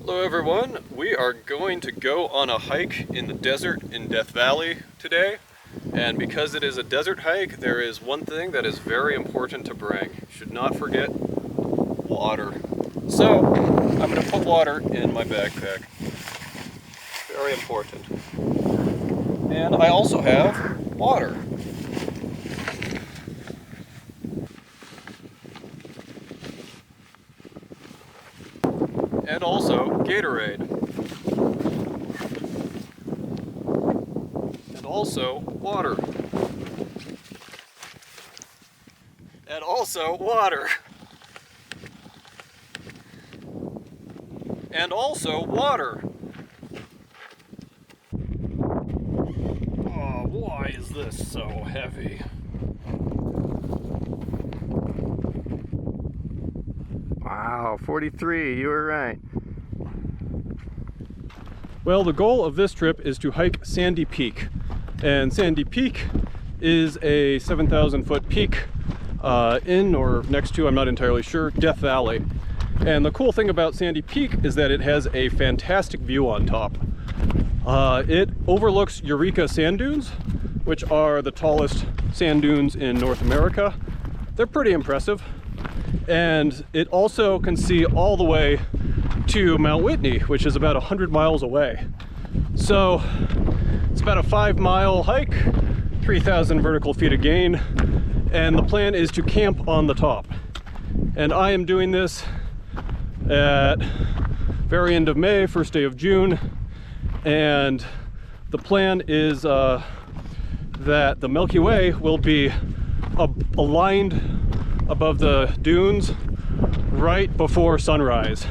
Hello everyone, we are going to go on a hike in the desert in Death Valley today. And because it is a desert hike, there is one thing that is very important to bring. You should not forget water. So, I'm going to put water in my backpack. Very important. And I also have water. And also Gatorade. And also water. And also water. And also water. Oh, why is this so heavy? Wow, 43, you were right. Well, the goal of this trip is to hike Sandy Peak. And Sandy Peak is a 7,000 foot peak in or next to, I'm not entirely sure, Death Valley. And the cool thing about Sandy Peak is that it has a fantastic view on top. It overlooks Eureka Sand Dunes, which are the tallest sand dunes in North America. They're pretty impressive. And it also can see all the way to Mount Whitney, which is about 100 miles away. So it's about a 5-mile hike, 3,000 vertical feet of gain, and the plan is to camp on the top. And I am doing this at very end of May, first day of June, and the plan is that the Milky Way will be aligned above the dunes right before sunrise,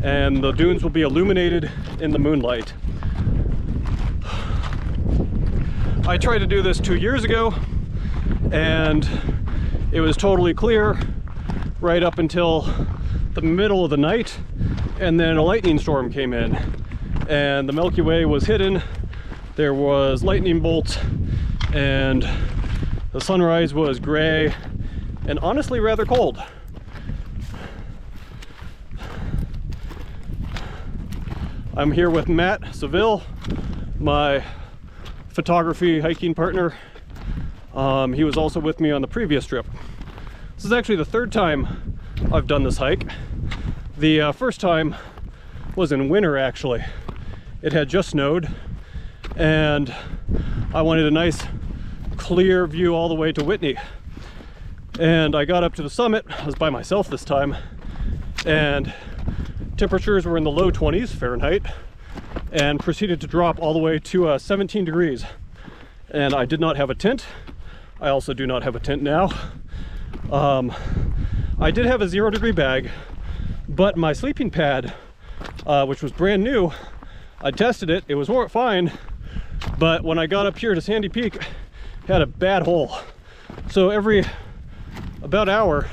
and the dunes will be illuminated in the moonlight. I tried to do this 2 years ago and it was totally clear right up until the middle of the night, and then a lightning storm came in and the Milky Way was hidden. There was lightning bolts and the sunrise was gray and honestly rather cold. I'm here with Matt Seville, my photography hiking partner. He was also with me on the previous trip. This is actually the third time I've done this hike. The first time was in winter actually. It had just snowed and I wanted a nice clear view all the way to Whitney. And I got up to the summit. I was by myself this time, and temperatures were in the low 20s Fahrenheit and proceeded to drop all the way to 17 degrees. And I did not have a tent. I also do not have a tent now. I did have a 0-degree bag, but my sleeping pad, which was brand new, I tested it, it was fine, but when I got up here to Sandy Peak, it had a bad hole. So every about hour,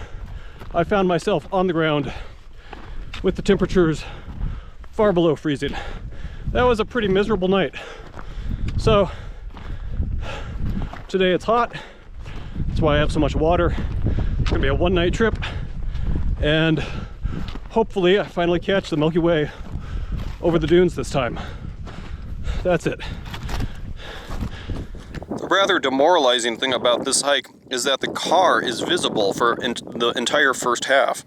I found myself on the ground with the temperatures far below freezing. That was a pretty miserable night. So today it's hot. That's why I have so much water. It's gonna be a one-night trip, and hopefully I finally catch the Milky Way over the dunes this time. That's it. The rather demoralizing thing about this hike is that the car is visible for the entire first half.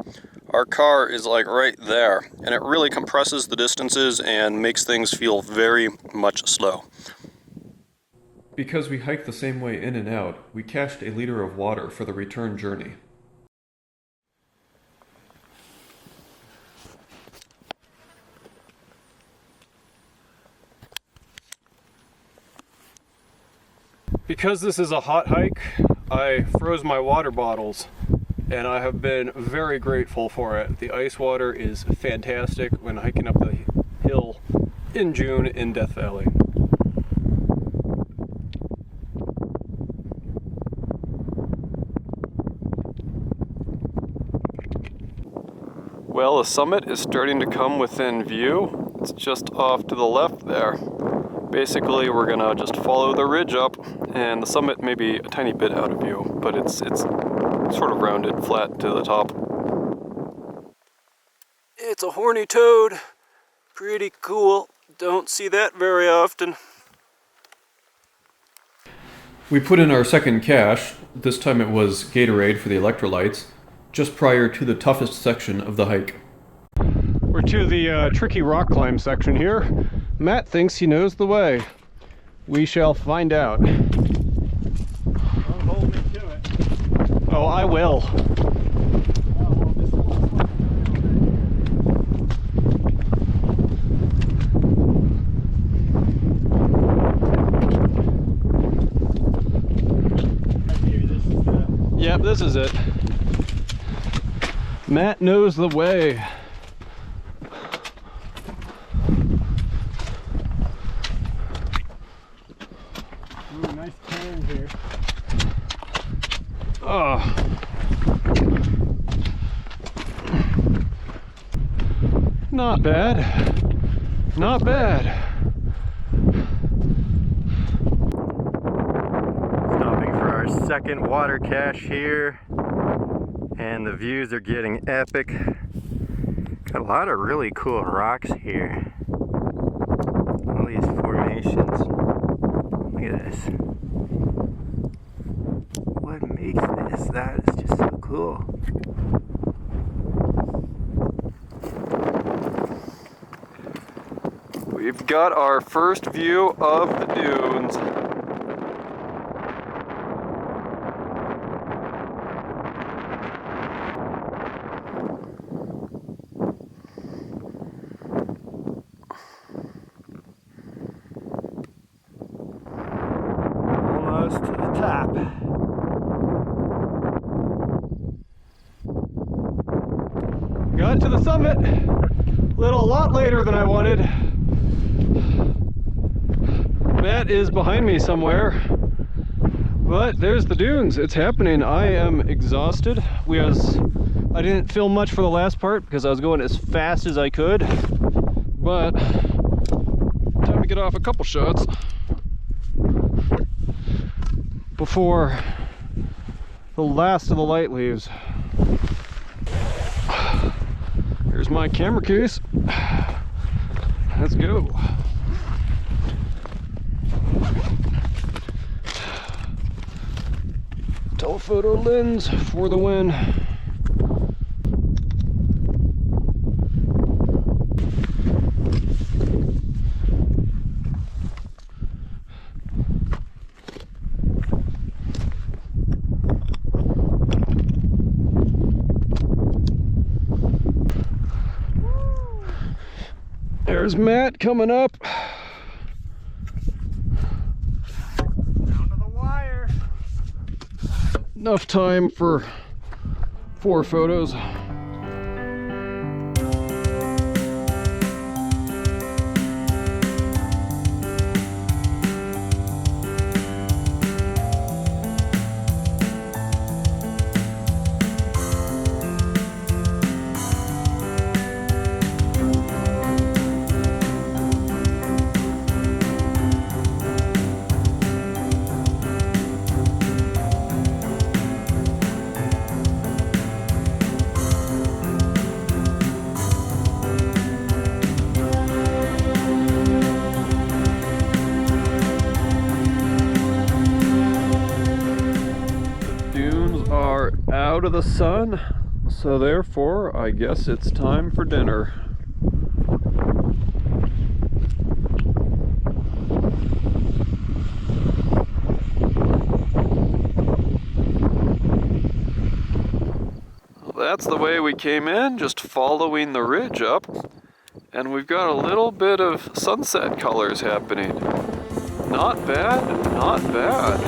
Our car is like right there, and it really compresses the distances and makes things feel very much slow. Because we hiked the same way in and out, we cached a liter of water for the return journey. Because this is a hot hike, I froze my water bottles, and I have been very grateful for it. The ice water is fantastic when hiking up the hill in June in Death Valley. Well, the summit is starting to come within view. It's just off to the left there. Basically, we're gonna just follow the ridge up, and the summit may be a tiny bit out of view, but it's sort of rounded flat to the top. It's a horny toad. Pretty cool. Don't see that very often. We put in our second cache. This time it was Gatorade for the electrolytes, just prior to the toughest section of the hike. We're to the tricky rock climb section here. Matt thinks he knows the way. We shall find out. Don't hold me to it. Oh, I will. Yep, this is it. Matt knows the way. Ooh, nice turn here. Oh. Not bad. Not bad. Stopping for our second water cache here, and the views are getting epic. Got a lot of really cool rocks here. All these formations. Look at this. What makes this? That is just so cool. We've got our first view of the dunes. Almost to the top. Got to the summit a lot later than I wanted. Matt is behind me somewhere, but there's the dunes. It's happening. I am exhausted. I didn't film much for the last part because I was going as fast as I could, but time to get off a couple shots before the last of the light leaves. Here's my camera case. Let's go. Telephoto lens for the win. There's Matt coming up. Down to the wire. Enough time for 4 photos. Out of the sun, so therefore I guess it's time for dinner. Well, that's the way we came in, just following the ridge up, and we've got a little bit of sunset colors happening. Not bad, not bad.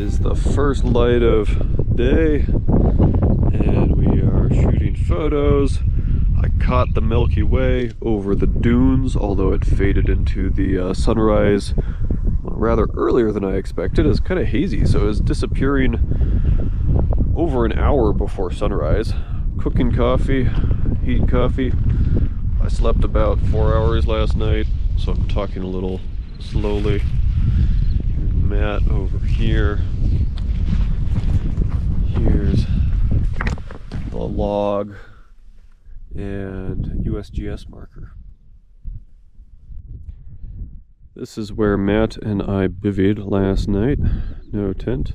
is the first light of day, and we are shooting photos. I caught the Milky Way over the dunes, although it faded into the sunrise rather earlier than I expected. It's kind of hazy, so it was disappearing over an hour before sunrise. Cooking coffee, heating coffee. I slept about 4 hours last night, so I'm talking a little slowly. Here's Matt over here. Here's the log and USGS marker. This is where Matt and I bivvied last night. No tent.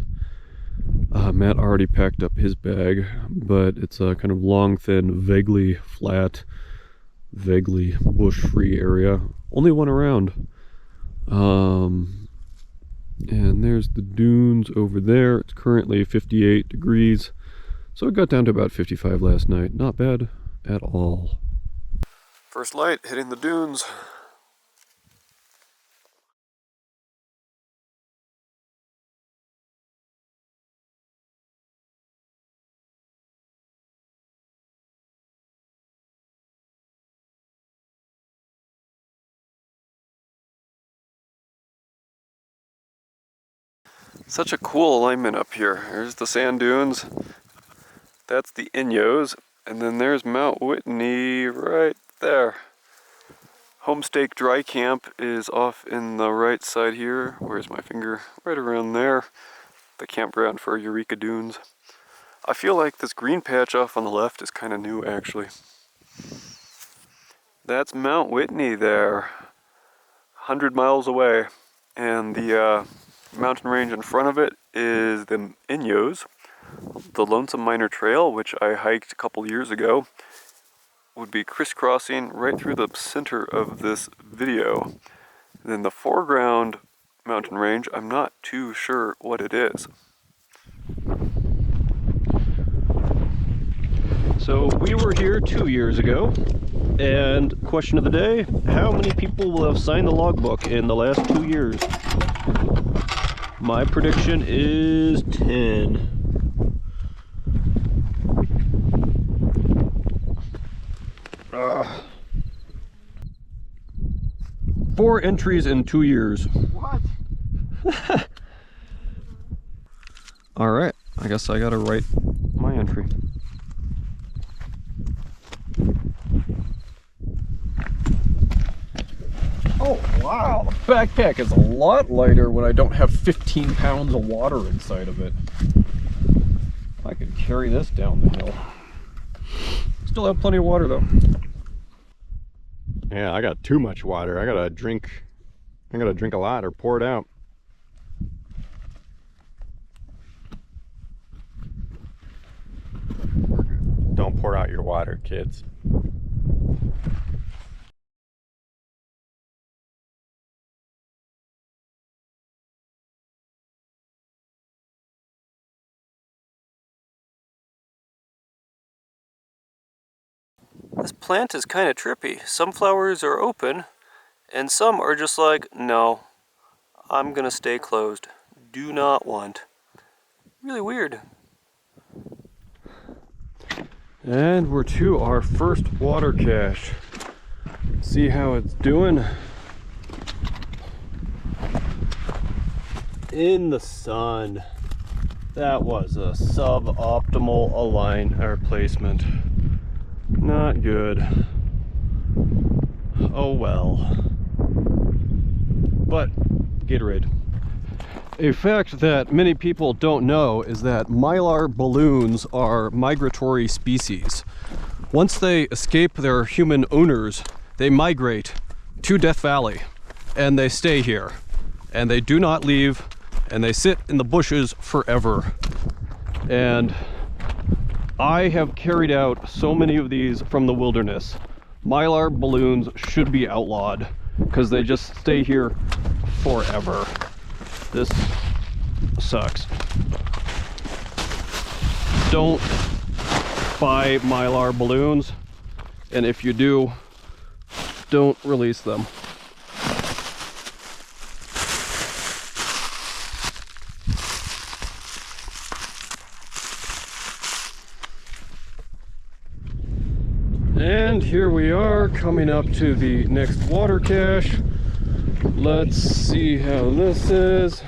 Matt already packed up his bag, but it's a kind of long, thin, vaguely flat, vaguely bush-free area. Only one around. And there's the dunes over there. It's currently 58 degrees. So it got down to about 55 last night. Not bad at all. First light hitting the dunes. Such a cool alignment up here. There's the sand dunes. That's the Inyos. And then there's Mount Whitney right there. Homestake Dry Camp is off in the right side here. Where's my finger? Right around there. The campground for Eureka Dunes. I feel like this green patch off on the left is kind of new, actually. That's Mount Whitney there. 100 miles away. And the mountain range in front of it is the Inyos. The Lonesome Miner Trail, which I hiked a couple years ago, would be crisscrossing right through the center of this video. Then the foreground mountain range, I'm not too sure what it is. So we were here 2 years ago, and question of the day, how many people will have signed the logbook in the last 2 years? My prediction is 10. Four entries in 2 years. What? Alright, I guess I gotta write my entry. Oh wow, the backpack is a lot lighter when I don't have 15 pounds of water inside of it. I could carry this down the hill. Still have plenty of water though. Yeah, I got too much water. I gotta drink a lot or pour it out. Don't pour out your water, kids. This plant is kind of trippy. Some flowers are open, and some are just like, no, I'm gonna stay closed. Do not want. Really weird. And we're to our first water cache. See how it's doing. In the sun. That was a suboptimal align or placement. Not good. Oh well. But Gatorade. A fact that many people don't know is that mylar balloons are migratory species. Once they escape their human owners, they migrate to Death Valley and they stay here. And they do not leave, and they sit in the bushes forever. And I have carried out so many of these from the wilderness. Mylar balloons should be outlawed because they just stay here forever. This sucks. Don't buy mylar balloons, and if you do, don't release them. And here we are coming up to the next water cache. Let's see how this is.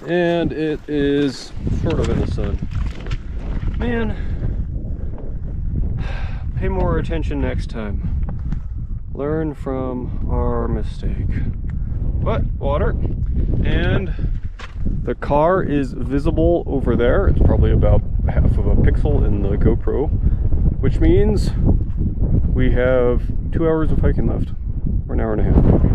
And it is sort of in the sun. Man, pay more attention next time. Learn from our mistake. But water, and the car is visible over there. It's probably about half of a pixel in the GoPro, which means we have 2 hours of hiking left, or an hour and a half maybe.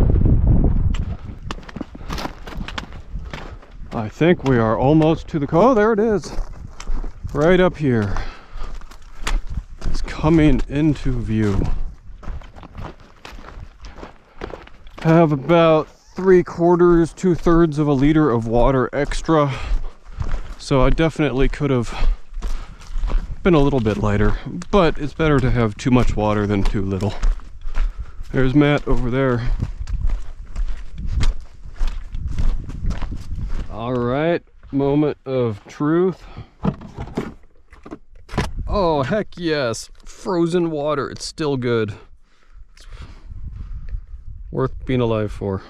I think we are almost to the, oh, there it is, right up here. It's coming into view. Have about 3/4, 2/3 of a liter of water extra, so I definitely could have been a little bit lighter, but it's better to have too much water than too little. There's Matt over there. All right, moment of truth. Oh, heck yes, frozen water. It's still good. It's worth being alive for.